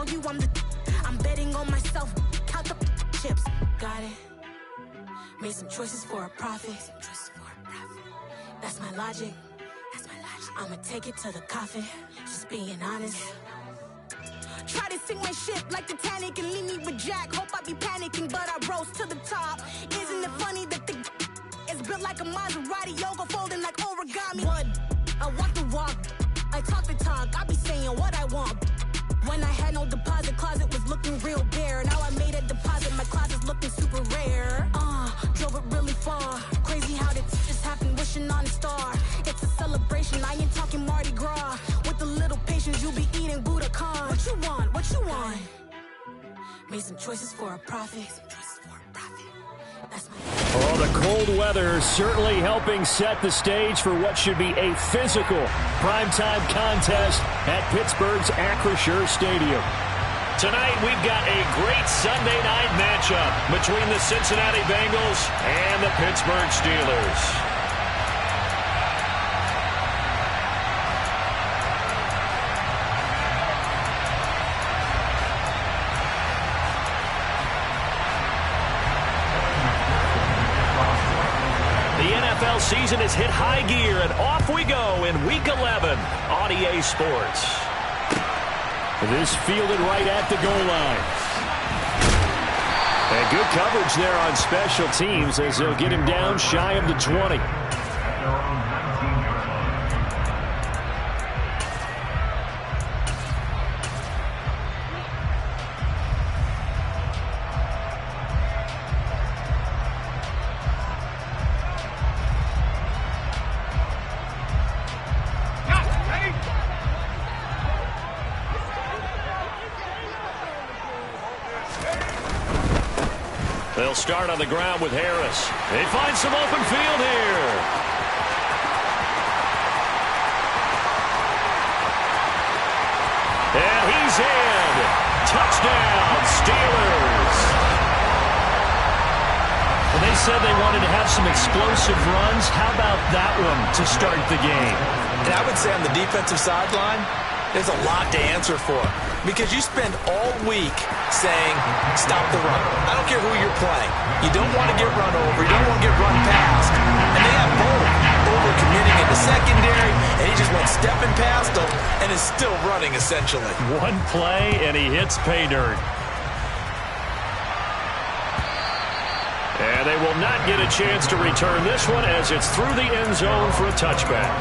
show you I'm betting on myself. Count the chips. Got it. Made some choices for a profit. That's my logic. I'ma take it to the coffin. Just being honest. Try to sink my ship like Titanic and leave me with Jack. Hope I be panicking, but I rose to the top. Isn't it funny that the is built like a Maserati, yoga folding like origami? What? I walk the walk. I talk the talk. I be saying what I want. When I had no deposit, closet was looking real bare. Now I made a deposit, my closet's looking super rare. Drove it really far. Crazy how this just happened, wishing on a star. It's a celebration, I ain't talking Mardi Gras. With a little patience, you'll be eating Budokan. What you want? What you want? Made some choices for a profit. That's my... Oh, the cold weather certainly helping set the stage for what should be a physical primetime contest at Pittsburgh's Acrisure Stadium. Tonight, we've got a great Sunday night matchup between the Cincinnati Bengals and the Pittsburgh Steelers. Season has hit high gear, and off we go in Week 11 on EA Sports. This fielded right at the goal line. And good coverage there on special teams as they'll get him down shy of the 20. They'll start on the ground with Harris. They find some open field here. And he's in. Touchdown, Steelers. Well, they said they wanted to have some explosive runs. How about that one to start the game? And I would say on the defensive sideline, there's a lot to answer for. Because you spend all week saying, stop the run. I don't care who you're playing. You don't want to get run over. You don't want to get run past. And they have both. Over-committing in the secondary, and he just went stepping past them and is still running, essentially. One play, and he hits pay dirt. And they will not get a chance to return this one as it's through the end zone for a touchback.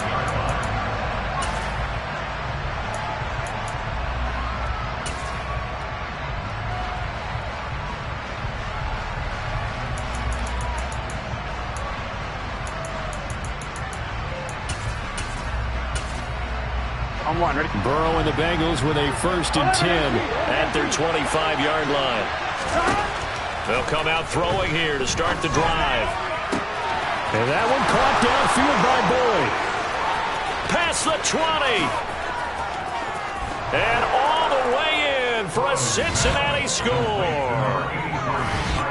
Burrow and the Bengals with a 1st and 10 at their 25-yard line. They'll come out throwing here to start the drive. And that one caught downfield by Boyd. Past the 20. And all the way in for a Cincinnati score.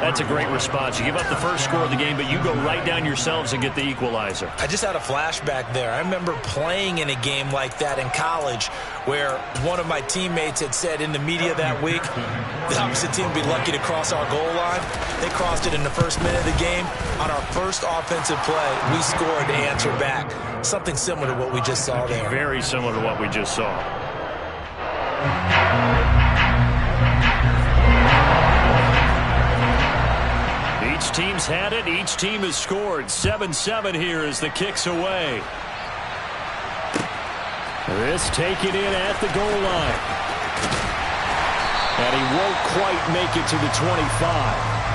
That's a great response. You give up the first score of the game, but you go right down yourselves and get the equalizer. I just had a flashback there. I remember playing in a game like that in college where one of my teammates had said in the media that week, the opposite team would be lucky to cross our goal line. They crossed it in the first minute of the game. On our first offensive play, we scored to answer back. Something similar to what we just saw there. Very similar to what we just saw. Each team's had it. Each team has scored. 7-7 here as the kick's away. This taken in at the goal line. And he won't quite make it to the 25.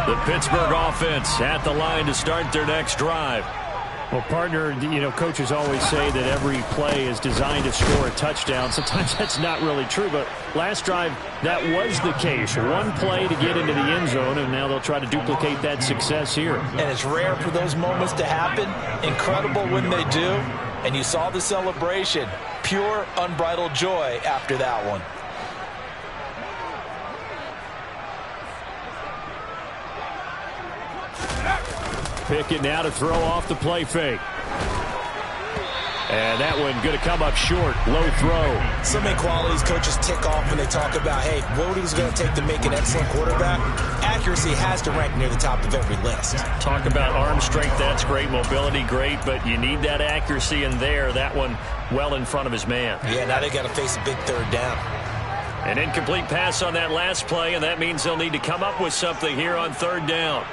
The Pittsburgh offense at the line to start their next drive. Well, partner, you know, coaches always say that every play is designed to score a touchdown. Sometimes that's not really true, but last drive, that was the case. One play to get into the end zone, and now they'll try to duplicate that success here. And it's rare for those moments to happen. Incredible when they do. And you saw the celebration. Pure, unbridled joy after that one. Pickett now to throw off the play fake. And that one going to come up short. Low throw. So many qualities coaches tick off when they talk about, hey, what is it going to take to make an excellent quarterback? Accuracy has to rank near the top of every list. Talk about arm strength, that's great. Mobility, great. But you need that accuracy in there. That one well in front of his man. Yeah, now they got to face a big third down. An incomplete pass on that last play, and that means they'll need to come up with something here on third down.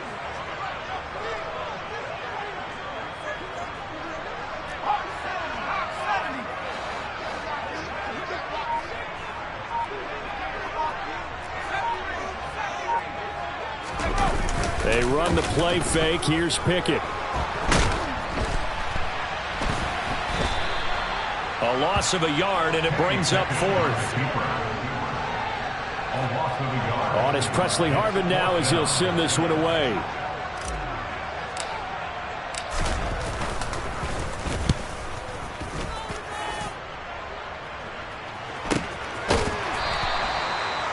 They run the play fake. Here's Pickett. A loss of a yard, and it brings up fourth. On is Presley Harvin now as he'll send this one away.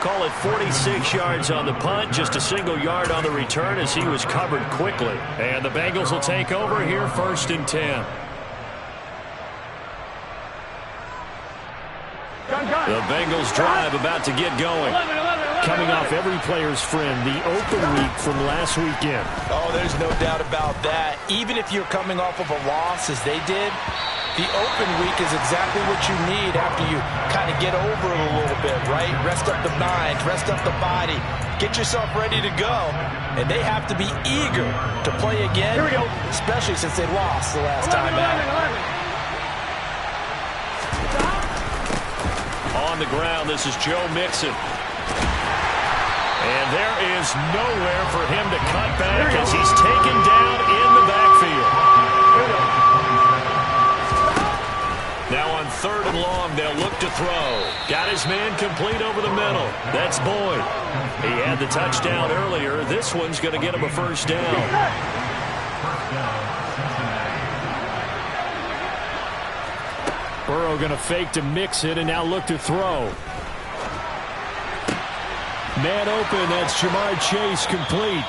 Call it 46 yards on the punt, just a single yard on the return as he was covered quickly. And the Bengals will take over here, 1st and 10. The Bengals drive about to get going. Coming off every player's friend, the open week from last weekend. Oh, there's no doubt about that. Even if you're coming off of a loss as they did, the open week is exactly what you need after you kind of get over it a little bit, right? Rest up the mind, rest up the body, get yourself ready to go. And they have to be eager to play again, especially since they lost the last time out. On the ground, this is Joe Mixon. And there is nowhere for him to cut back as he's taken down in the backfield. Now on 3rd and long, they'll look to throw. Got his man complete over the middle. That's Boyd. He had the touchdown earlier. This one's going to get him a first down. Burrow going to fake to Mixon and now look to throw. Man open, that's Jamar Chase complete.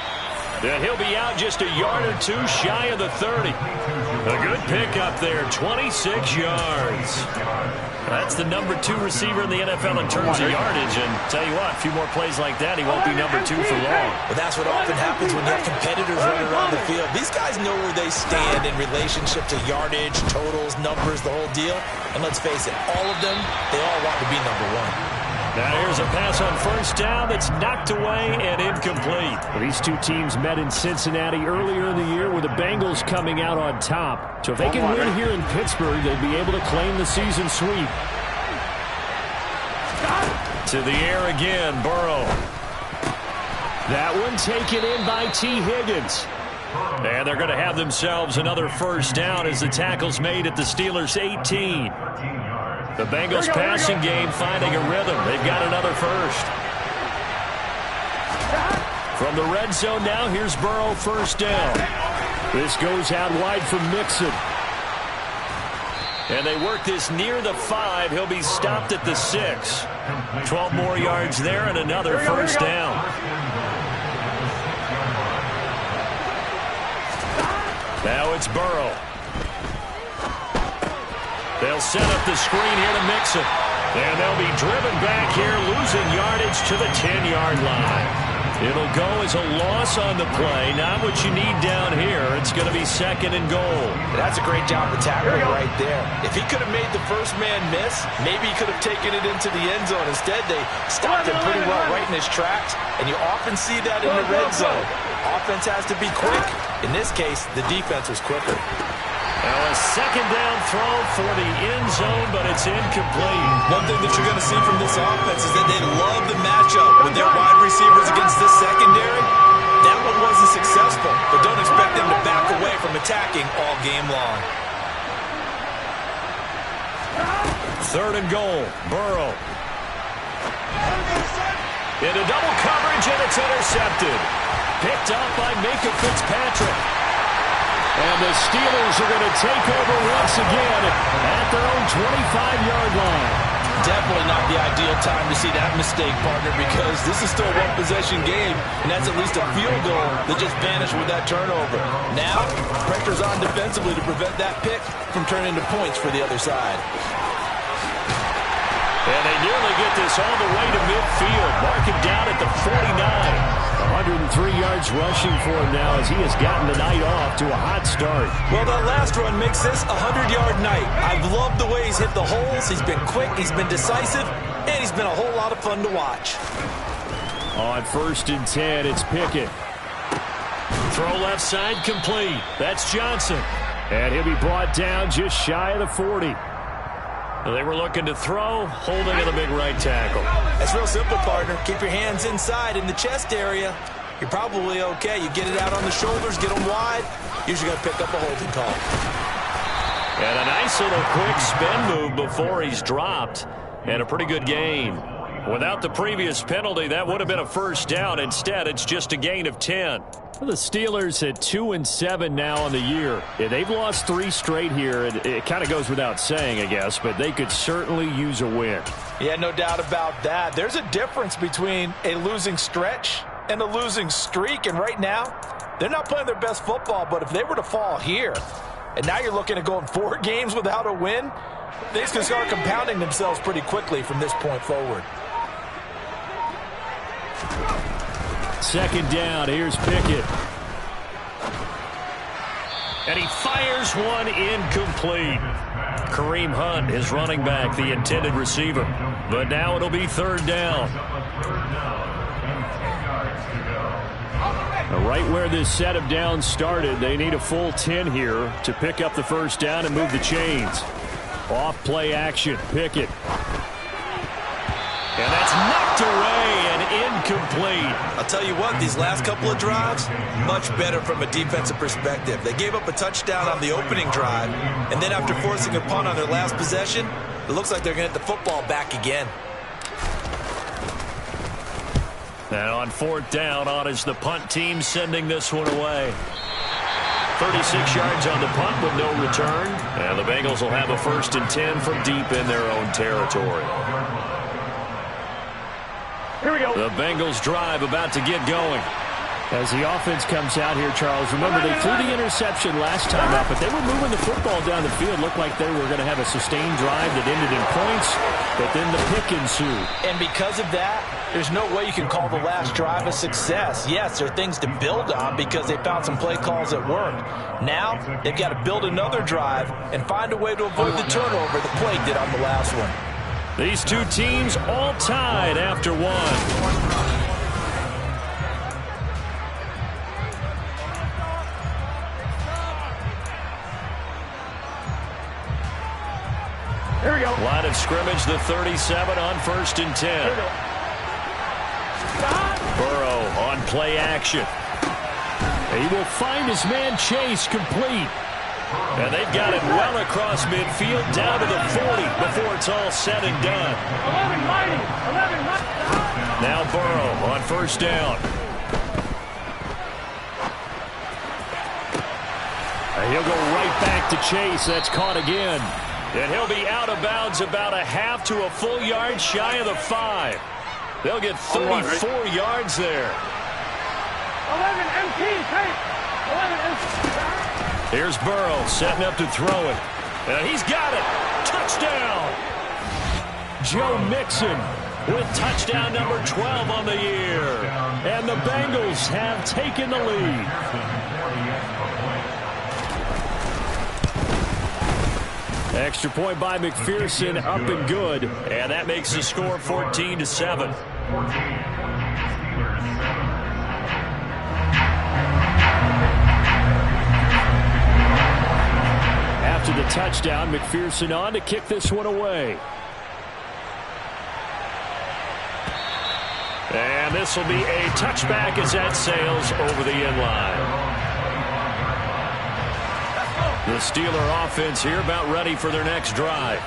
And he'll be out just a yard or two shy of the 30. A good pickup there, 26 yards. That's the number 2 receiver in the NFL in terms of yardage. And tell you what, a few more plays like that, he won't be number 2 for long. But that's what often happens when you have competitors running around the field. These guys know where they stand in relationship to yardage, totals, numbers, the whole deal. And let's face it, all of them, they all want to be number 1. Now here's a pass on first down that's knocked away and incomplete. These two teams met in Cincinnati earlier in the year with the Bengals coming out on top. So if they can win here in Pittsburgh, they'll be able to claim the season sweep. To the air again, Burrow. That one taken in by T. Higgins. And they're going to have themselves another first down as the tackle's made at the Steelers' 18. The Bengals passing game finding a rhythm. They've got another first. From the red zone now, here's Burrow, first down. This goes out wide for Mixon. And they work this near the 5. He'll be stopped at the 6. 12 more yards there and another first down. Now it's Burrow. They'll set up the screen here to Mixon. And they'll be driven back here, losing yardage to the 10-yard line. It'll go as a loss on the play. Not what you need down here. It's going to be 2nd and goal. That's a great job of tackling right there. If he could have made the first man miss, maybe he could have taken it into the end zone. Instead, they stopped him pretty well right in his tracks. And you often see that in the red zone. Offense has to be quick. In this case, the defense was quicker. Now a 2nd down throw for the end zone, but it's incomplete. One thing that you're going to see from this offense is that they love the matchup with their wide receivers against this secondary. That one wasn't successful, but don't expect them to back away from attacking all game long. 3rd and goal, Burrow. Into double coverage, and it's intercepted. Picked up by Minka Fitzpatrick. And the Steelers are going to take over once again at their own 25-yard line. Definitely not the ideal time to see that mistake, partner, because this is still a one-possession game, and that's at least a field goal that just vanished with that turnover. Now, pressure's on defensively to prevent that pick from turning into points for the other side. And they nearly get this all the way to midfield. Mark him down at the 49. 103 yards rushing for him now as he has gotten the night off to a hot start. Well, that last run makes this a 100-yard night. I've loved the way he's hit the holes. He's been quick, he's been decisive, and he's been a whole lot of fun to watch. On 1st and 10, it's Pickett. Throw left side complete. That's Johnson. And he'll be brought down just shy of the 40. They were looking to throw, holding to the big right tackle. That's real simple, partner. Keep your hands inside in the chest area. You're probably okay. You get it out on the shoulders, get them wide. Usually going to pick up a holding call. And a nice little quick spin move before he's dropped. And a pretty good gain. Without the previous penalty, that would have been a first down. Instead, it's just a gain of 10. The Steelers at 2-7 now on the year. Yeah, they've lost 3 straight here. It kind of goes without saying, I guess, but they could certainly use a win. Yeah, no doubt about that. There's a difference between a losing stretch and a losing streak, and right now, they're not playing their best football, but if they were to fall here, and now you're looking at going 4 games without a win, things can start compounding themselves pretty quickly from this point forward. 2nd down, here's Pickett. And he fires one incomplete. Kareem Hunt is running back, the intended receiver. But now it'll be 3rd down. Right where this set of downs started, they need a full 10 here to pick up the first down and move the chains. Off play action, Pickett. And that's knocked away and incomplete. I'll tell you what, these last couple of drives, much better from a defensive perspective. They gave up a touchdown on the opening drive, and then after forcing a punt on their last possession, it looks like they're going to get the football back again. And on 4th down, on is the punt team sending this one away. 36 yards on the punt with no return. And the Bengals will have a 1st and 10 from deep in their own territory. Here we go. The Bengals drive about to get going. As the offense comes out here, Charles, remember they threw the interception last time out, but they were moving the football down the field. Looked like they were going to have a sustained drive that ended in points, but then the pick ensued. And because of that, there's no way you can call the last drive a success. Yes, there are things to build on because they found some play calls that worked. Now, they've got to build another drive and find a way to avoid the turnover the play did on the last one. These two teams all tied after one. Here we go. Line of scrimmage, the 37 on 1st and 10. Burrow on play action. He will find his man Chase complete. And they've got it well across midfield down to the 40 before it's all said and done. 11 mighty. Now Burrow on 1st down. And he'll go right back to Chase. That's caught again. And he'll be out of bounds about a half to a full yard shy of the 5. They'll get 34 yards there. 11 MT, take. 11 MT. Here's Burrow setting up to throw it. And he's got it. Touchdown. Joe Mixon with touchdown number 12 on the year. And the Bengals have taken the lead. Extra point by McPherson, up and good. And that makes the score 14-7. After the touchdown, McPherson on to kick this one away. And this will be a touchback as that sails over the end line. The Steeler offense here about ready for their next drive.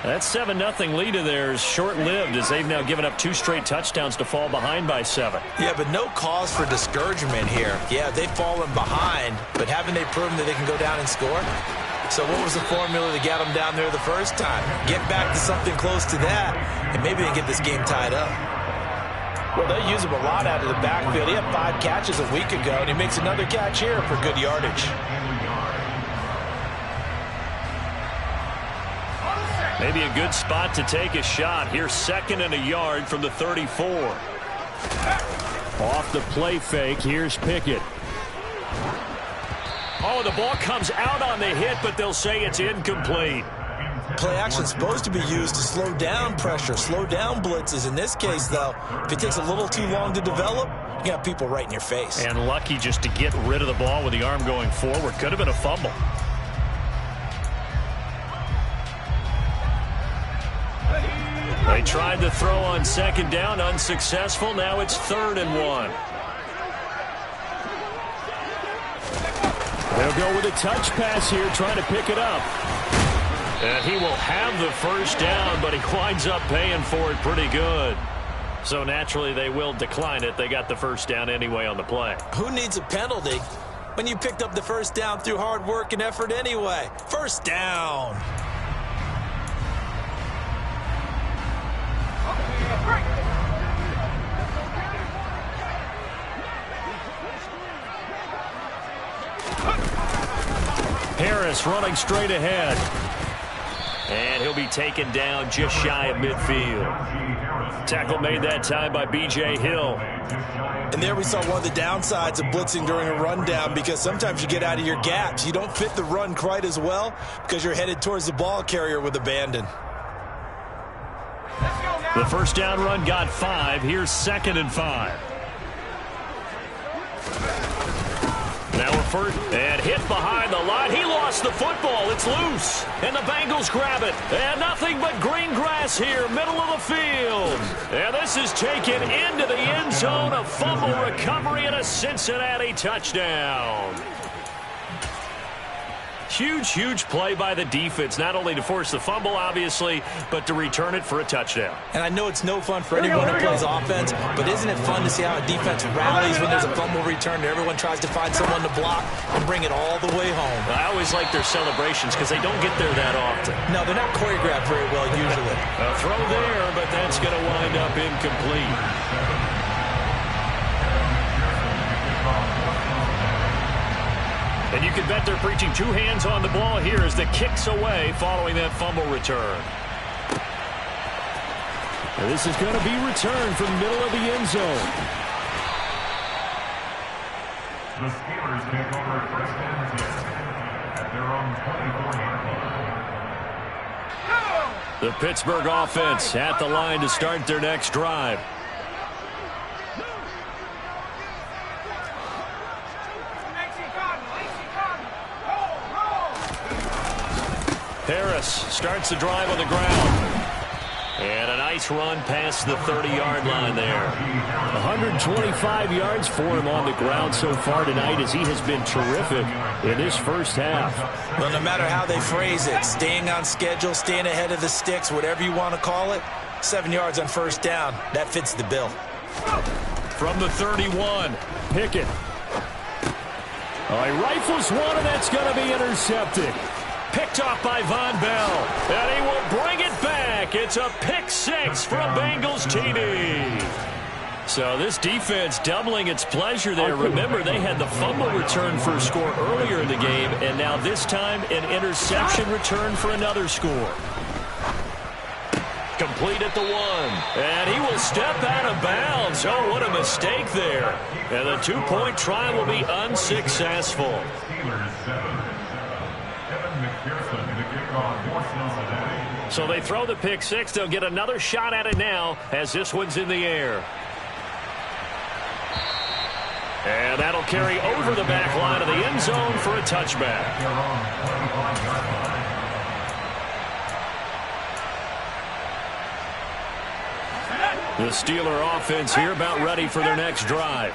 That 7-0 lead of theirs short-lived as they've now given up 2 straight touchdowns to fall behind by 7. Yeah, but no cause for discouragement here. Yeah, they've fallen behind, but haven't they proven that they can go down and score? So what was the formula to get them down there the first time? Get back to something close to that, and maybe they get this game tied up. Well, they use him a lot out of the backfield. He had 5 catches a week ago, and he makes another catch here for good yardage. Maybe a good spot to take a shot. Here's 2nd and a yard from the 34. Off the play fake, here's Pickett. Oh, the ball comes out on the hit, but they'll say it's incomplete. Play action is supposed to be used to slow down pressure, slow down blitzes. In this case, though, if it takes a little too long to develop, you got people right in your face. And lucky just to get rid of the ball with the arm going forward. Could have been a fumble. They tried to throw on 2nd down, unsuccessful. Now it's 3rd and 1. They'll go with a touch pass here, trying to pick it up. And he will have the first down, but he winds up paying for it pretty good. So naturally they will decline it. They got the first down anyway on the play. Who needs a penalty when you picked up the first down through hard work and effort anyway? First down. Harris running straight ahead. And he'll be taken down just shy of midfield. Tackle made that time by B.J. Hill. And there we saw one of the downsides of blitzing during a rundown, because sometimes you get out of your gaps. You don't fit the run quite as well because you're headed towards the ball carrier with abandon. The first down run got 5. Here's 2nd and 5. Now we're first, and hit behind the line. He lost the football. It's loose, and the Bengals grab it. And nothing but green grass here, middle of the field. And this is taken into the end zone. A fumble recovery and a Cincinnati touchdown. Huge play by the defense, not only to force the fumble, obviously, but to return it for a touchdown. And I know it's no fun for anyone who plays offense, but isn't it fun to see how a defense rallies when there's a fumble return and everyone tries to find someone to block and bring it all the way home? I always like their celebrations because they don't get there that often. No, they're not choreographed very well usually. A throw there, but that's going to wind up incomplete. And you can bet they're preaching 2 hands on the ball here as the kick's away following that fumble return. And this is going to be returned from the middle of the end zone. The Steelers take over first and 10 at their own 24-yard line. The Pittsburgh offense at the line to start their next drive. Harris starts the drive on the ground. And a nice run past the 30-yard line there. 125 yards for him on the ground so far tonight, as he has been terrific in this first half. Well, no matter how they phrase it, staying on schedule, staying ahead of the sticks, whatever you want to call it, 7 yards on first down, that fits the bill. From the 31, Pickett. He rifles one, and that's going to be intercepted. Picked off by Von Bell, and he will bring it back. It's a pick 6 for a Bengals TD. So this defense doubling its pleasure there. Remember, they had the fumble return for a score earlier in the game, and now this time an interception return for another score. Complete at the 1, and he will step out of bounds. Oh, what a mistake there. And the 2-point try will be unsuccessful. So they throw the pick 6. They'll get another shot at it now as this one's in the air. And that'll carry over the back line of the end zone for a touchback. The Steeler offense here about ready for their next drive.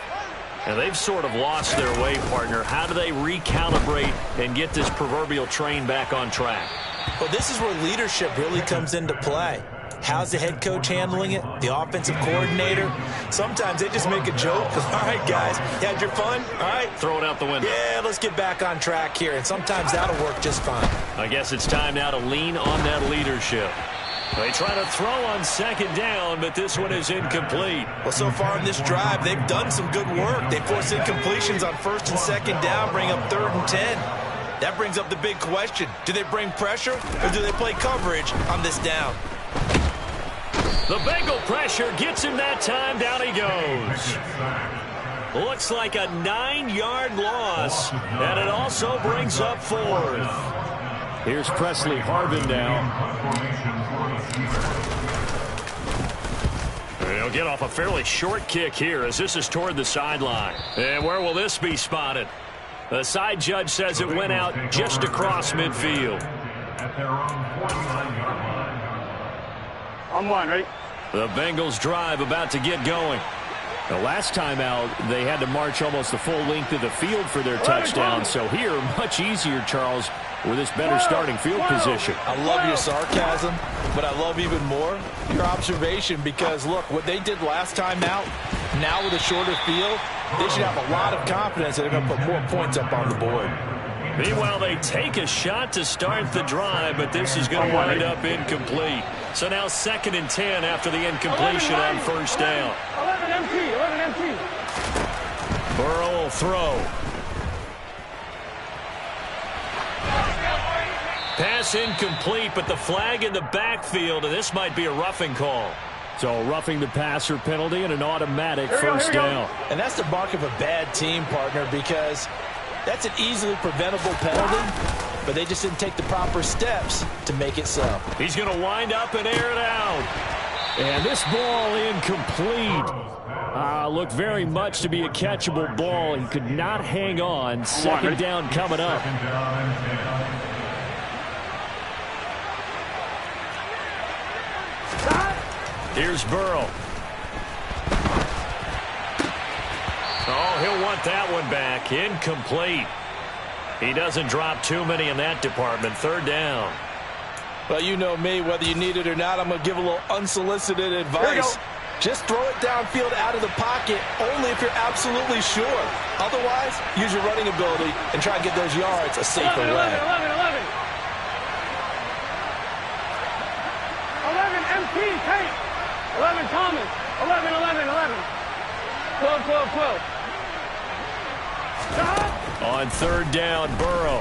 And they've sort of lost their way, partner. How do they recalibrate and get this proverbial train back on track? Well, this is where leadership really comes into play. How's the head coach handling it? The offensive coordinator? Sometimes they just make a joke. All right, guys, you had your fun? All right. Throw it out the window. Yeah, let's get back on track here, and sometimes that'll work just fine. I guess it's time now to lean on that leadership. They try to throw on second down, but this one is incomplete. Well, so far in this drive, they've done some good work. They force incompletions on first and second down, bring up 3rd and 10. That brings up the big question. Do they bring pressure, or do they play coverage on this down? The Bengal pressure gets him that time. Down he goes. Looks like a 9-yard loss, and it also brings up 4th. Here's Presley Harvin now. He'll get off a fairly short kick here as this is toward the sideline. And where will this be spotted? The side judge says it went out just across midfield. At their own 49-yard line. On one, ready? The Bengals drive about to get going. The last time out, they had to march almost the full length of the field for their touchdown. So here, much easier, Charles, with this better starting field position. I love your sarcasm, but I love even more your observation because, look, what they did last time out, now with a shorter field, they should have a lot of confidence that they're going to put more points up on the board. Meanwhile, they take a shot to start the drive, but this is going to wind up incomplete. So now 2nd and 10 after the incompletion on first down. 11 empty. Burrow will throw. Pass incomplete, but the flag in the backfield, and this might be a roughing call. So roughing the passer penalty and an automatic first down. And that's the mark of a bad team, partner, because that's an easily preventable penalty, but they just didn't take the proper steps to make it so. He's going to wind up and air it out. And this ball incomplete. Looked very much to be a catchable ball. He could not hang on. 2nd down coming up. Here's Burrow. Oh, he'll want that one back. Incomplete. He doesn't drop too many in that department. 3rd down. Well, you know me, whether you need it or not, I'm going to give a little unsolicited advice. Just throw it downfield out of the pocket only if you're absolutely sure. Otherwise, use your running ability and try and get those yards a safer way. 11 MT, Tate. 11 Thomas. 11. 12. On 3rd down, Burrow.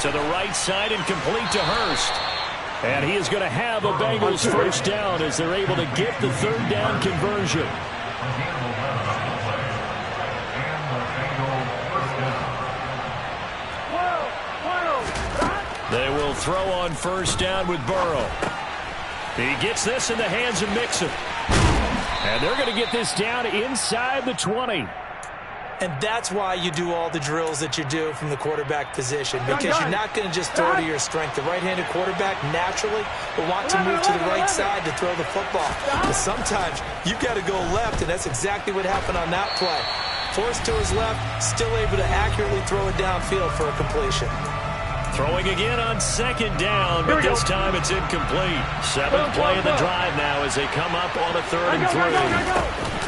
To the right side and complete to Hurst. And he is going to have a Bengals first down as they're able to get the 3rd down conversion. They will throw on first down with Burrow. He gets this in the hands of Mixon. And they're going to get this down inside the 20. And that's why you do all the drills that you do from the quarterback position, because you're not going to just throw to your strength. The right-handed quarterback naturally will want to move to the right side to throw the football. But sometimes you've got to go left, and that's exactly what happened on that play. Forced to his left, still able to accurately throw it downfield for a completion. Throwing again on 2nd down, but this time it's incomplete. 7th play of the drive now as they come up on a 3rd and 3.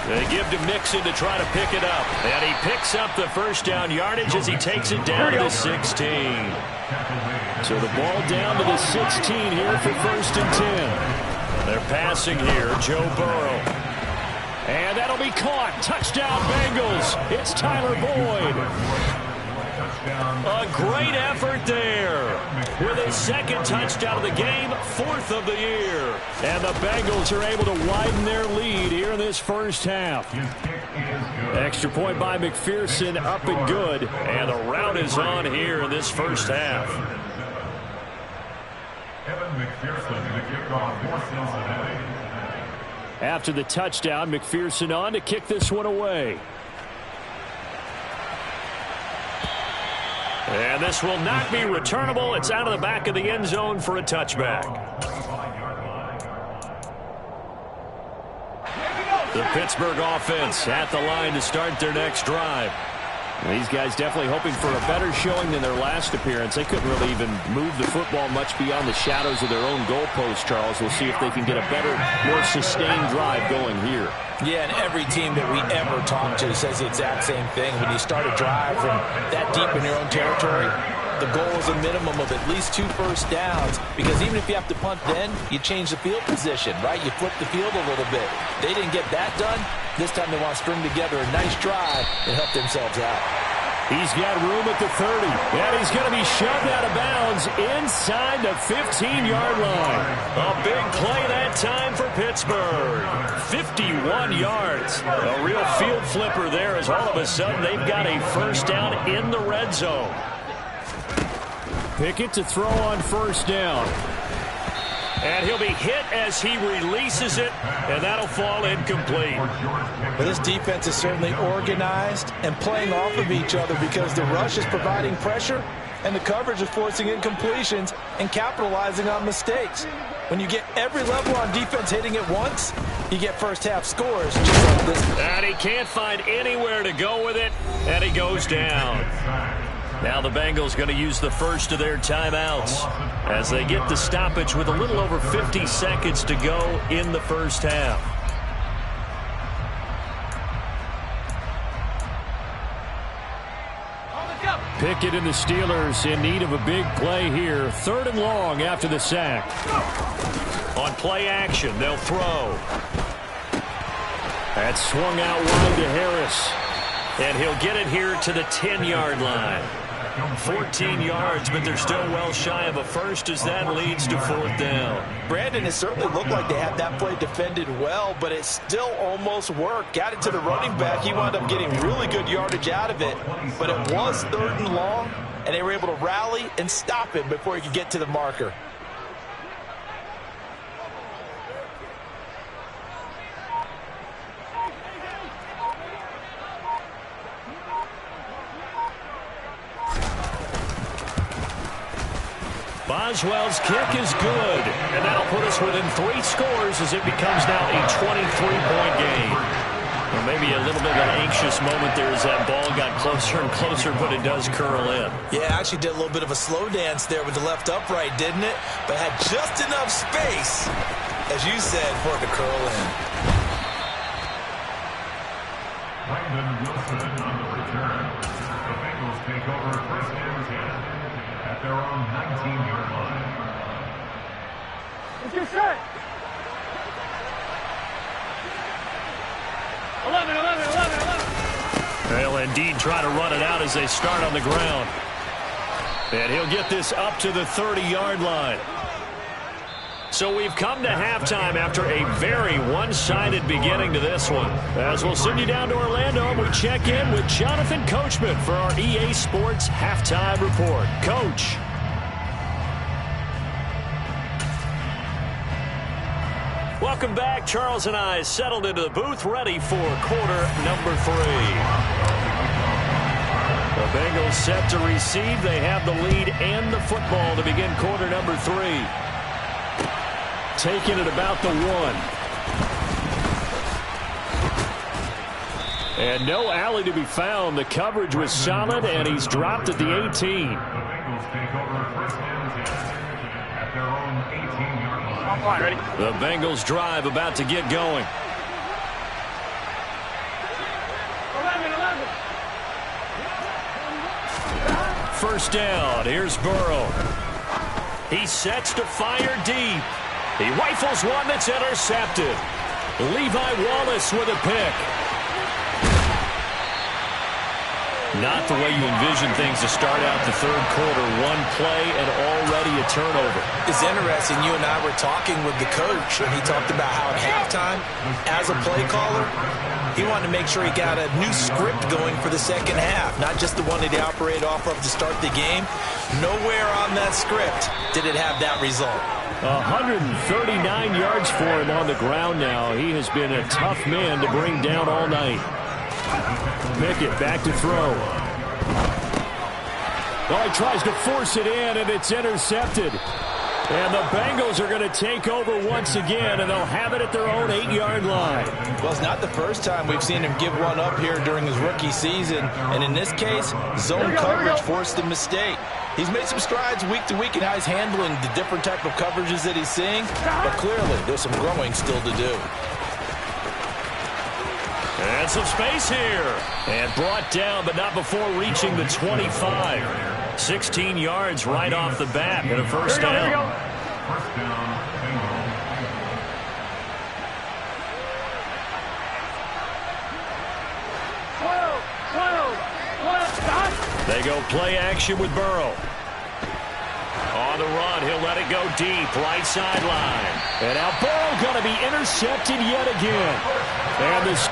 They give to Mixon to try to pick it up. And he picks up the first down yardage as he takes it down to the 16. So the ball down to the 16 here for 1st and 10. They're passing here, Joe Burrow. And that'll be caught. Touchdown Bengals. It's Tyler Boyd. A great effort there with his 2nd touchdown of the game, 4th of the year. And the Bengals are able to widen their lead here in this first half. Extra point by McPherson, up and good. And the route is on here in this first half. After the touchdown, McPherson on to kick this one away. And this will not be returnable. It's out of the back of the end zone for a touchback. The Pittsburgh offense at the line to start their next drive. These guys definitely hoping for a better showing than their last appearance. They couldn't really even move the football much beyond the shadows of their own goalpost, Charles. We'll see if they can get a better, more sustained drive going here. Yeah, and every team that we ever talk to says the exact same thing. When you start a drive from that deep in your own territory, the goal is a minimum of at least 2 first downs, because even if you have to punt then, you change the field position, right? You flip the field a little bit. They didn't get that done. This time they want to string together a nice drive and help themselves out. He's got room at the 30, and he's going to be shoved out of bounds inside the 15-yard line. A big play that time for Pittsburgh. 51 yards. A real field flipper there, as all of a sudden they've got a first down in the red zone. Pickett to throw on first down. And he'll be hit as he releases it, and that'll fall incomplete. But this defense is certainly organized and playing off of each other, because the rush is providing pressure and the coverage is forcing incompletions and capitalizing on mistakes. When you get every level on defense hitting at once, you get first-half scores just like this. And he can't find anywhere to go with it, and he goes down. Now the Bengals going to use the first of their timeouts as they get the stoppage with a little over 50 seconds to go in the first half. Pickett and the Steelers in need of a big play here. 3rd and long after the sack. On play action, they'll throw. That's swung out wide to Harris. And he'll get it here to the 10-yard line. 14 yards, but they're still well shy of a first as that leads to 4th down. Brandon, it certainly looked like they had that play defended well, but it still almost worked. Got it to the running back. He wound up getting really good yardage out of it, but it was 3rd and long, and they were able to rally and stop him before he could get to the marker. Boswell's kick is good, and that'll put us within 3 scores as it becomes now a 23-point game. Well, maybe a little bit of an anxious moment there as that ball got closer and closer, but it does curl in. Yeah, actually did a little bit of a slow dance there with the left upright, didn't it? But had just enough space, as you said, for it to curl in. Brandon Wilson on the return. The Bengals take over first and 10 at their own 19-yard line. Let's get set. 11, 11, 11, 11. They'll indeed try to run it out as they start on the ground. And he'll get this up to the 30-yard line. So we've come to halftime after a very one-sided beginning to this one. As we'll send you down to Orlando, and we check in with Jonathan Coachman for our EA Sports Halftime Report. Coach. Welcome back. Charles and I settled into the booth, ready for quarter number 3. The Bengals set to receive. They have the lead and the football to begin quarter number 3. Taking it about the 1. And no alley to be found. The coverage was solid, and he's dropped at the 18. The Bengals take over first and 10 at their own 18-yard line. I'm fine, ready? The Bengals drive about to get going. 11, 11. First down. Here's Burrow. He sets to fire deep. He rifles one that's intercepted. Levi Wallace with a pick. Not the way you envision things to start out the 3rd quarter. 1 play and already a turnover. It's interesting. You and I were talking with the coach, and he talked about how at halftime, as a play caller, he wanted to make sure he got a new script going for the second half, not just the one that he operated off of to start the game. Nowhere on that script did it have that result. 139 yards for him on the ground now. He has been a tough man to bring down all night. Pickett back to throw. Oh, he tries to force it in, and it's intercepted. And the Bengals are going to take over once again, and they'll have it at their own 8-yard line. Well, it's not the first time we've seen him give one up here during his rookie season. And in this case, zone coverage forced a mistake. He's made some strides week to week in how he's handling the different type of coverages that he's seeing. But clearly, there's some growing still to do. And some space here. And brought down, but not before reaching the 25. 16 yards right off the bat and a first down. First down, Bengals. They go play action with Burrow. On the run, he'll let it go deep, right sideline. And now Burrow going to be intercepted yet again. And this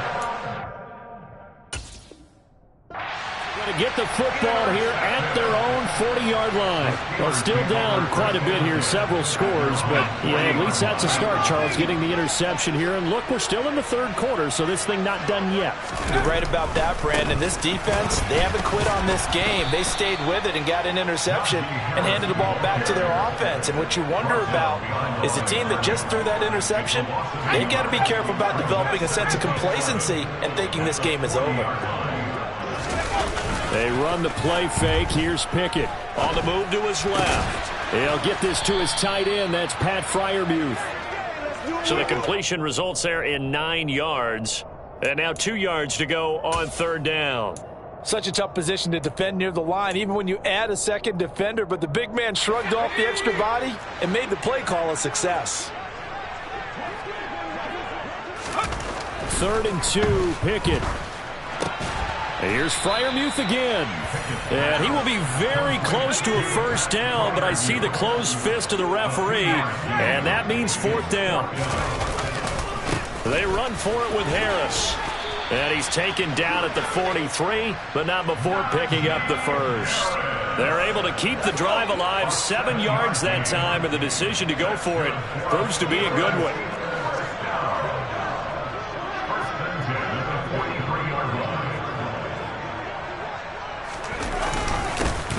going to get the football here at their own 40-yard line. Well, still down quite a bit here, several scores, but yeah, at least that's a start, Charles, getting the interception here. And look, we're still in the third quarter, so this thing not done yet. You're right about that, Brandon. This defense, they haven't quit on this game. They stayed with it and got an interception and handed the ball back to their offense. And what you wonder about is the team that just threw that interception, they've got to be careful about developing a sense of complacency and thinking this game is over. They run the play fake. Here's Pickett on the move to his left. He'll get this to his tight end. That's Pat Freiermuth. So the completion results there in 9 yards. And now 2 yards to go on third down. Such a tough position to defend near the line, even when you add a second defender. But the big man shrugged off the extra body and made the play call a success. 3rd and 2, Pickett. Here's Freiermuth again. And he will be very close to a first down, but I see the closed fist of the referee, and that means 4th down. They run for it with Harris. And he's taken down at the 43, but not before picking up the first. They're able to keep the drive alive, 7 yards that time, and the decision to go for it proves to be a good one.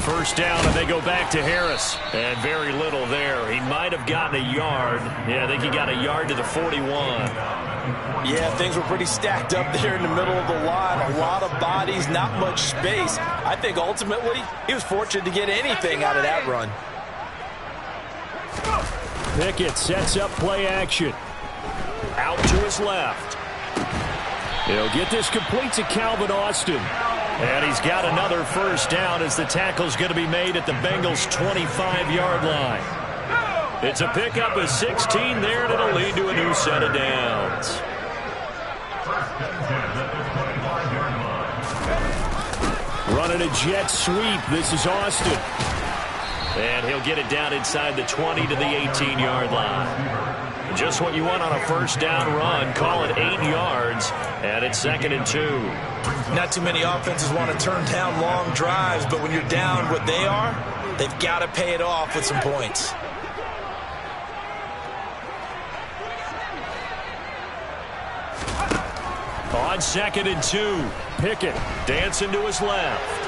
First down, and they go back to Harris. And very little there. He might have gotten a yard. Yeah, I think he got a yard to the 41. Yeah, things were pretty stacked up there in the middle of the line. A lot of bodies, not much space. I think ultimately he was fortunate to get anything out of that run. Pickett sets up play action. Out to his left. He'll get this complete to Calvin Austin. And he's got another first down as the tackle's going to be made at the Bengals' 25-yard line. It's a pickup of 16 there, and it'll lead to a new set of downs. Running a jet sweep. This is Austin. And he'll get it down inside the 20 to the 18-yard line. Just what you want on a first down run. Call it 8 yards, and it's 2nd and 2. Not too many offenses want to turn down long drives, but when you're down what they are, they've got to pay it off with some points. On 2nd and 2, Pickett dancing to his left.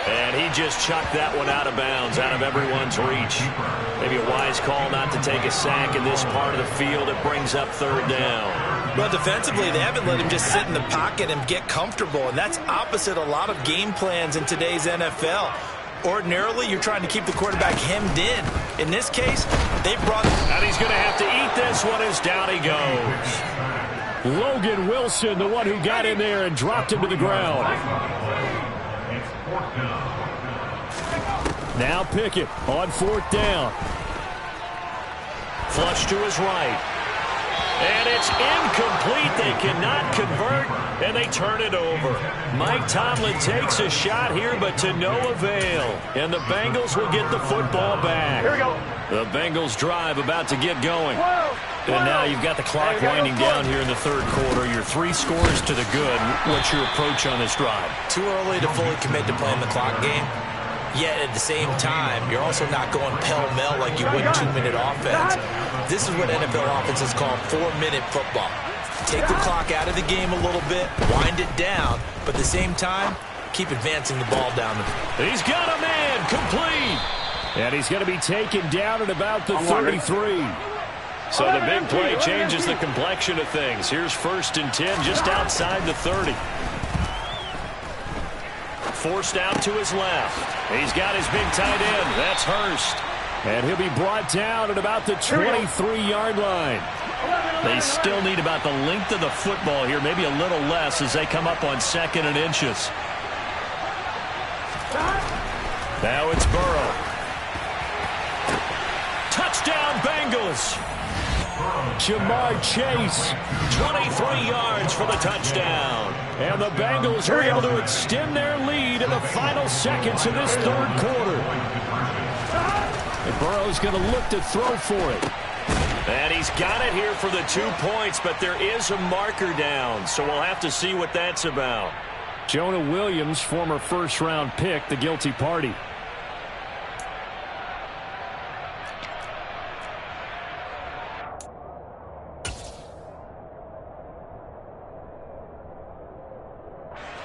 And he just chucked that one out of bounds, out of everyone's reach. Maybe a wise call not to take a sack in this part of the field. It brings up 3rd down. Well, defensively, they haven't let him just sit in the pocket and get comfortable, and that's opposite a lot of game plans in today's NFL. Ordinarily, you're trying to keep the quarterback hemmed in. In this case, they brought... And he's going to have to eat this one as down he goes. Logan Wilson, the one who got in there and dropped him to the ground. Now Pickett on 4th down. Flush to his right. And it's incomplete. They cannot convert, and they turn it over. Mike Tomlin takes a shot here, but to no avail. And the Bengals will get the football back. Here we go. The Bengals drive about to get going. And now you've got the clock winding down here in the 3rd quarter. You're 3 scores to the good. What's your approach on this drive? Too early to fully commit to playing the clock game. Yet at the same time, you're also not going pell-mell like you would 2-minute offense. This is what NFL offenses call 4-minute football. Take the clock out of the game a little bit, wind it down, but at the same time, keep advancing the ball down the field. He's got a man, complete. And he's going to be taken down at about the 33. So the big play changes the complexion of things. Here's 1st and 10 just outside the 30. Forced out to his left. He's got his big tight end. That's Hurst. And he'll be brought down at about the 23-yard line. They still need about the length of the football here, maybe a little less as they come up on 2nd and inches. Now it's Burrow. Touchdown, Bengals. Jamar Chase. 23 yards for the touchdown. And the Bengals are able to extend their lead in the final seconds of this 3rd quarter. And Burrow's going to look to throw for it. And he's got it here for the 2 points, but there is a marker down, so we'll have to see what that's about. Jonah Williams, former 1st-round pick, the guilty party.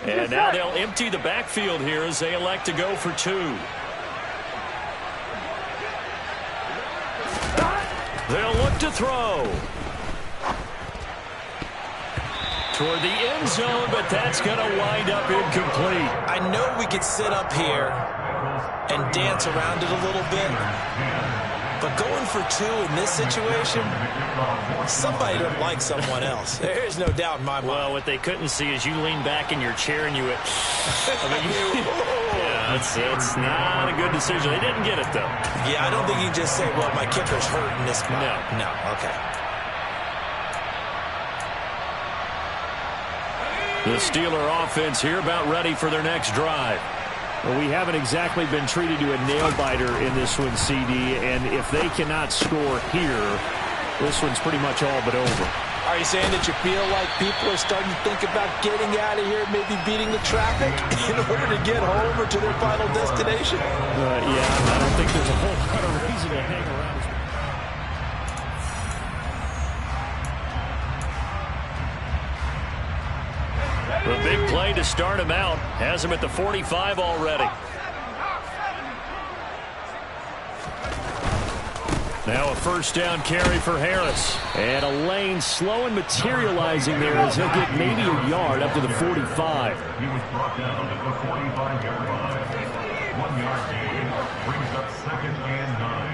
And now they'll empty the backfield here as they elect to go for 2. They'll look to throw. Toward the end zone, but that's going to wind up incomplete. I know we could sit up here and dance around it a little bit, but going for 2 in this situation, somebody doesn't like someone else. There's no doubt in my mind. Well, what they couldn't see is you lean back in your chair and you went, yeah, it's not a good decision. They didn't get it, though. Yeah, I don't think you can just say, well, my kicker's hurt in this spot. No, okay. The Steeler offense here about ready for their next drive. Well, we haven't exactly been treated to a nail-biter in this one, CD, and if they cannot score here, this one's pretty much all but over. Are you saying that you feel like people are starting to think about getting out of here, maybe beating the traffic in order to get home or to their final destination? Yeah, I don't think there's a whole lot of reason to hang around. The big play to start him out has him at the 45 already. Now a 1st down carry for Harris. And a lane slow and materializing there as he'll get maybe a yard up to the 45. He was brought down at the 45-yard line. 1-yard gain brings up 2nd and 9.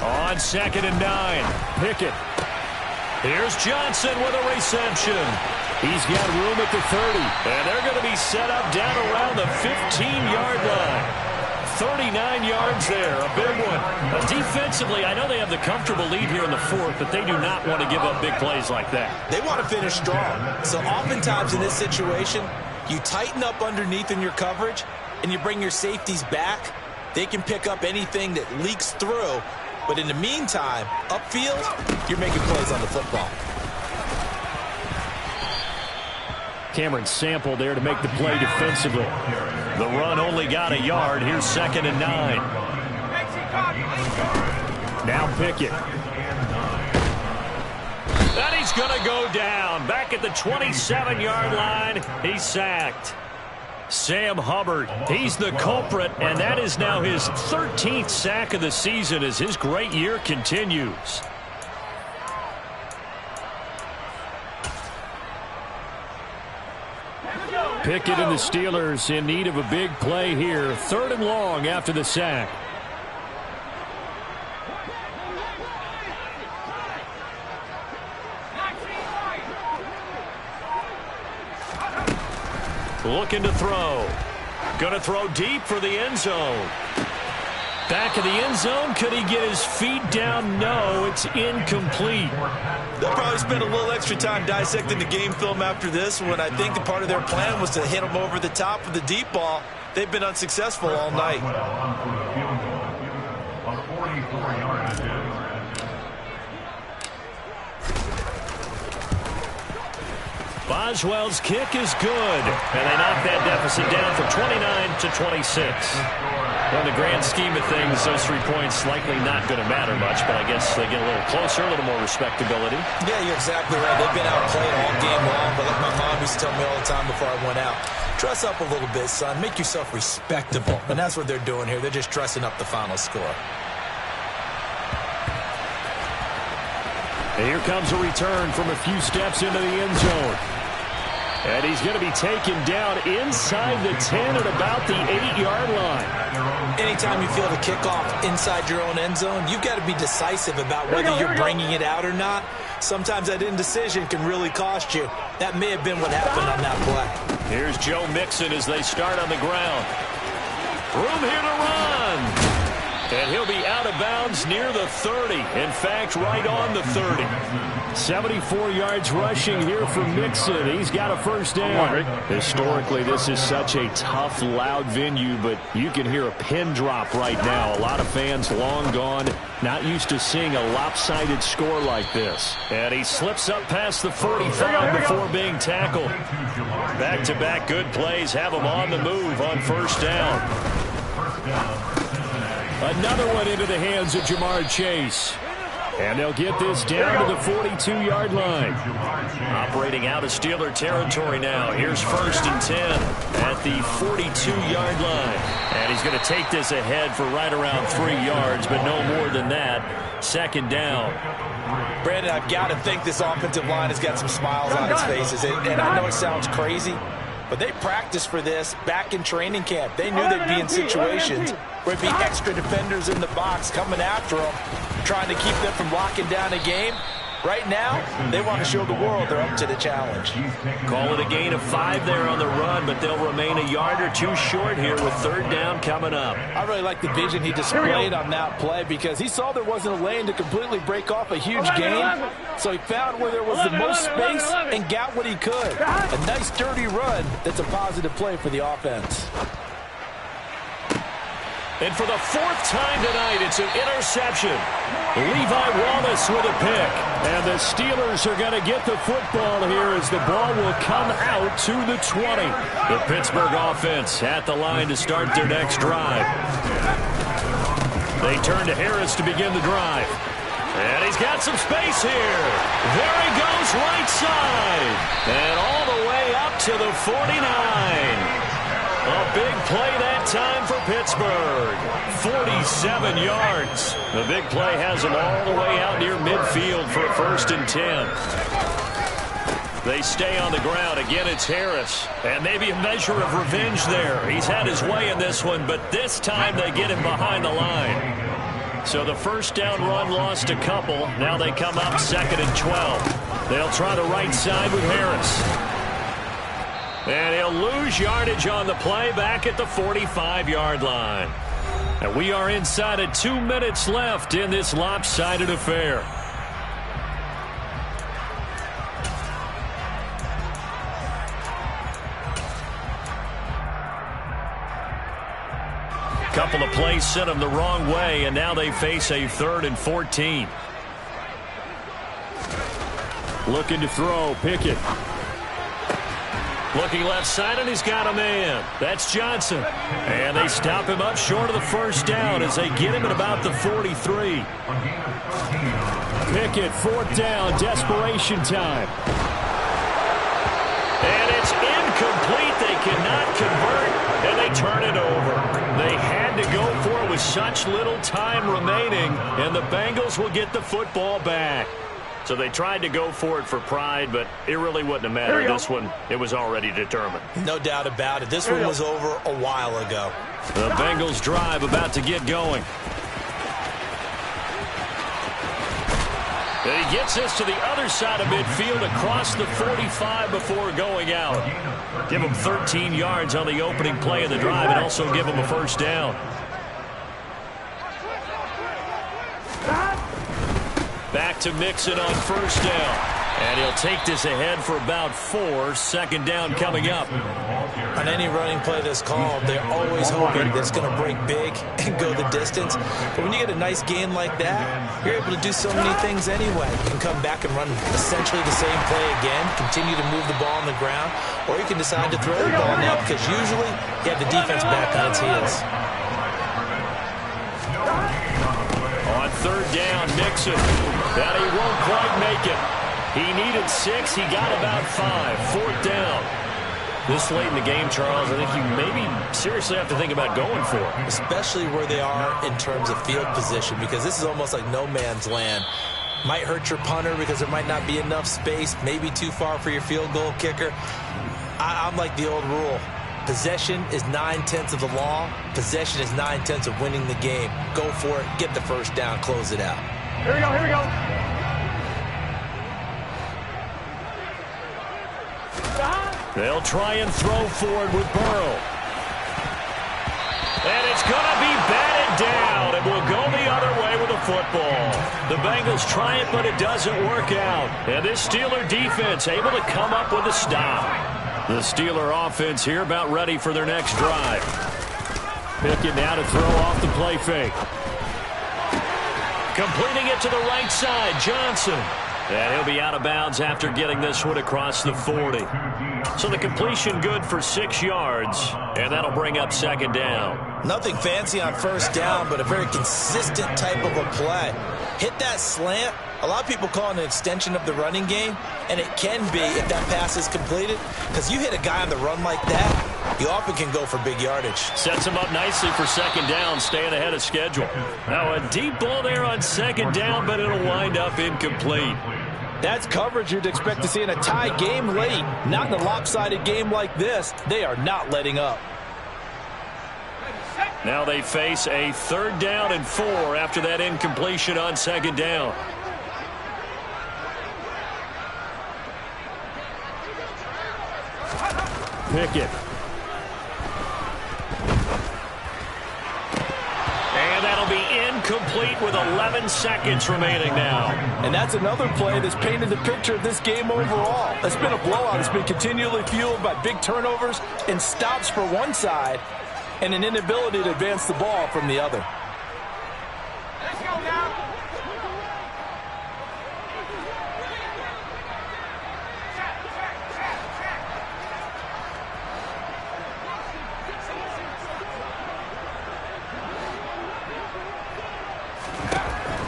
On 2nd and 9, Pickett. Here's Johnson with a reception. He's got room at the 30. And they're going to be set up down around the 15-yard line. 39 yards there, a big one. Defensively, I know they have the comfortable lead here in the 4th, but they do not want to give up big plays like that. They want to finish strong. So oftentimes in this situation, you tighten up underneath in your coverage, and you bring your safeties back. They can pick up anything that leaks through. But in the meantime, upfield, you're making plays on the football. Cameron Sample there to make the play defensively. The run only got a yard. Here's 2nd and 9. Now Pickett. And he's going to go down. Back at the 27-yard line, he's sacked. Sam Hubbard, he's the culprit, and that is now his 13th sack of the season as his great year continues. Pickett and the Steelers in need of a big play here. 3rd and long after the sack. Looking to throw. Going to throw deep for the end zone. Back of the end zone. Could he get his feet down? No, it's incomplete. They'll probably spend a little extra time dissecting the game film after this when I think the part of their plan was to hit him over the top with the deep ball. They've been unsuccessful all night. Boswell's kick is good, and they knock that deficit down from 29 to 26. In the grand scheme of things, those 3 points likely not going to matter much, but I guess they get a little closer, a little more respectability. Yeah, you're exactly right. They've been outplayed all game long, but like my mom used to tell me all the time before I went out, dress up a little bit, son. Make yourself respectable. And that's what they're doing here. They're just dressing up the final score. And here comes a return from a few steps into the end zone. And he's going to be taken down inside the 10 at about the 8-yard line. Anytime you feel the kickoff inside your own end zone, you've got to be decisive about whether you're bringing it out or not. Sometimes that indecision can really cost you. That may have been what happened on that play. Here's Joe Mixon as they start on the ground. Room here to run. And he'll be out of bounds near the 30. In fact, right on the 30. 74 yards rushing here for Mixon. He's got a first down. Historically, this is such a tough, loud venue, but you can hear a pin drop right now. A lot of fans long gone, not used to seeing a lopsided score like this. And he slips up past the 45 before being tackled. Back-to-back good plays have him on the move on first down. Another one into the hands of Jamar Chase. And they'll get this down to the 42-yard line. Operating out of Steeler territory now. Here's 1st and 10 at the 42-yard line. And he's going to take this ahead for right around 3 yards, but no more than that. Second down. Brandon, I've got to think this offensive line has got some smiles on its faces. And I know it sounds crazy, but they practiced for this back in training camp. They knew they'd be in situations where it'd be extra defenders in the box coming after them, trying to keep them from locking down a game. Right now, they want to show the world they're up to the challenge. Call it a gain of 5 there on the run, but they'll remain a yard or two short here with 3rd down coming up. I really like the vision he displayed on that play because he saw there wasn't a lane to completely break off a huge gain. So he found where there was the most space and got what he could. A nice, dirty run that's a positive play for the offense. And for the 4th time tonight, it's an interception. Levi Wallace with a pick. And the Steelers are going to get the football here as the ball will come out to the 20. The Pittsburgh offense at the line to start their next drive. They turn to Harris to begin the drive. And he's got some space here. There he goes right side. And all the way up to the 49. A big play that time for Pittsburgh. 47 yards. The big play has them all the way out near midfield for a 1st and 10. They stay on the ground. Again, it's Harris. And maybe a measure of revenge there. He's had his way in this one, but this time they get him behind the line. So the first down run lost a couple. Now they come up 2nd and 12. They'll try the right side with Harris. And he'll lose yardage on the play back at the 45-yard line. And we are inside of 2 minutes left in this lopsided affair. Couple of plays sent them the wrong way, and now they face a 3rd and 14. Looking to throw, Pickett. Looking left side, and he's got a man. That's Johnson. And they stop him up short of the first down as they get him at about the 43. Pickett, 4th down, desperation time. And it's incomplete. They cannot convert, and they turn it over. They had to go for it with such little time remaining, and the Bengals will get the football back. So they tried to go for it for pride, but it really wouldn't have mattered. This one, it was already determined. No doubt about it. This one was over a while ago. The Bengals drive about to get going. And he gets this to the other side of midfield across the 45 before going out. Give him 13 yards on the opening play of the drive and also give him a first down. Back to Mixon on first down. And he'll take this ahead for about 4. Second down coming up. On any running play that's called, they're always hoping that it's going to break big and go the distance. But when you get a nice gain like that, you're able to do so many things anyway. You can come back and run essentially the same play again, continue to move the ball on the ground, or you can decide to throw the ball now because usually you have the defense back on its heels. On third down, Mixon. That he won't quite make it. He needed 6. He got about 5. Fourth down. This late in the game, Charles, I think you maybe seriously have to think about going for it. Especially where they are in terms of field position, because this is almost like no man's land. Might hurt your punter because there might not be enough space, maybe too far for your field goal kicker. I'm like the old rule. Possession is 9/10 of the law. Possession is 9/10 of winning the game. Go for it. Get the first down. Close it out. Here we go, here we go. They'll try and throw forward with Burrow. And it's going to be batted down. It will go the other way with the football. The Bengals try it, but it doesn't work out. And this Steeler defense able to come up with a stop. The Steeler offense here about ready for their next drive. Pickett now to throw off the play fake. Completing it to the right side, Johnson. And he'll be out of bounds after getting this one across the 40. So the completion good for 6 yards, and that'll bring up second down. Nothing fancy on first down, but a very consistent type of a play. Hit that slant. A lot of people call it an extension of the running game, and it can be if that pass is completed, because you hit a guy on the run like that, you often can go for big yardage. Sets him up nicely for second down, staying ahead of schedule. Now a deep ball there on second down, but it'll wind up incomplete. That's coverage you'd expect to see in a tie game late. Not in a lopsided game like this. They are not letting up. Now they face a 3rd down and 4 after that incompletion on second down. Pickett. And that'll be incomplete with 11 seconds remaining now. And that's another play that's painted the picture of this game overall. It's been a blowout. It's been continually fueled by big turnovers and stops for one side and an inability to advance the ball from the other. Let's go now.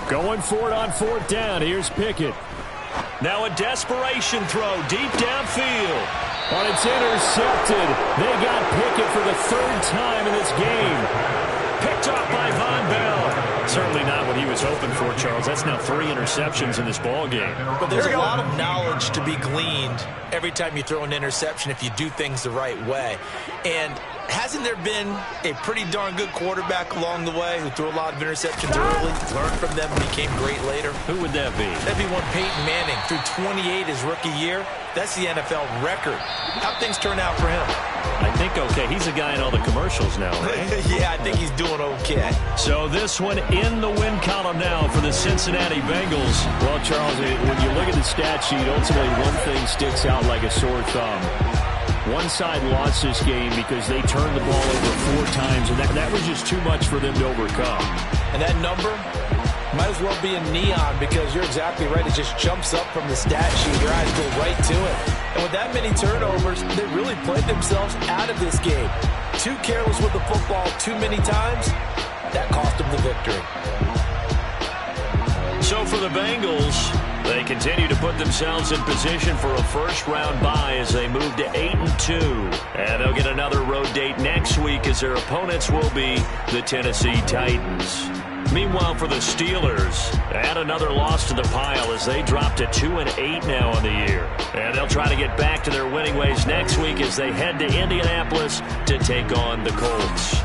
Going for it on 4th down. Here's Pickett. Now a desperation throw deep downfield. But it's intercepted. They got Pickett for the 3rd time in this game. Picked off by Von Bell. Certainly not what he was hoping for, Charles. That's now 3 interceptions in this ball game. But there's a lot of knowledge to be gleaned every time you throw an interception if you do things the right way. And hasn't there been a pretty darn good quarterback along the way who threw a lot of interceptions early, learned from them, and became great later? Who would that be? That'd be one Peyton Manning. Threw 28 his rookie year. That's the NFL record. How'd things turn out for him? I think okay. He's a guy in all the commercials now, right? Yeah, I think he's doing okay. So this one in the win column now for the Cincinnati Bengals. Well, Charles, when you look at the stat sheet, ultimately one thing sticks out like a sore thumb. One side lost this game because they turned the ball over 4 times, and that was just too much for them to overcome. And that number might as well be in neon because you're exactly right. It just jumps up from the stat sheet. Your eyes go right to it. And with that many turnovers, they really played themselves out of this game. Too careless with the football too many times. That cost them the victory. So for the Bengals, they continue to put themselves in position for a first-round bye as they move to 8-2. And they'll get another road date next week as their opponents will be the Tennessee Titans. Meanwhile, for the Steelers, add another loss to the pile as they drop to 2-8 now on the year. And they'll try to get back to their winning ways next week as they head to Indianapolis to take on the Colts.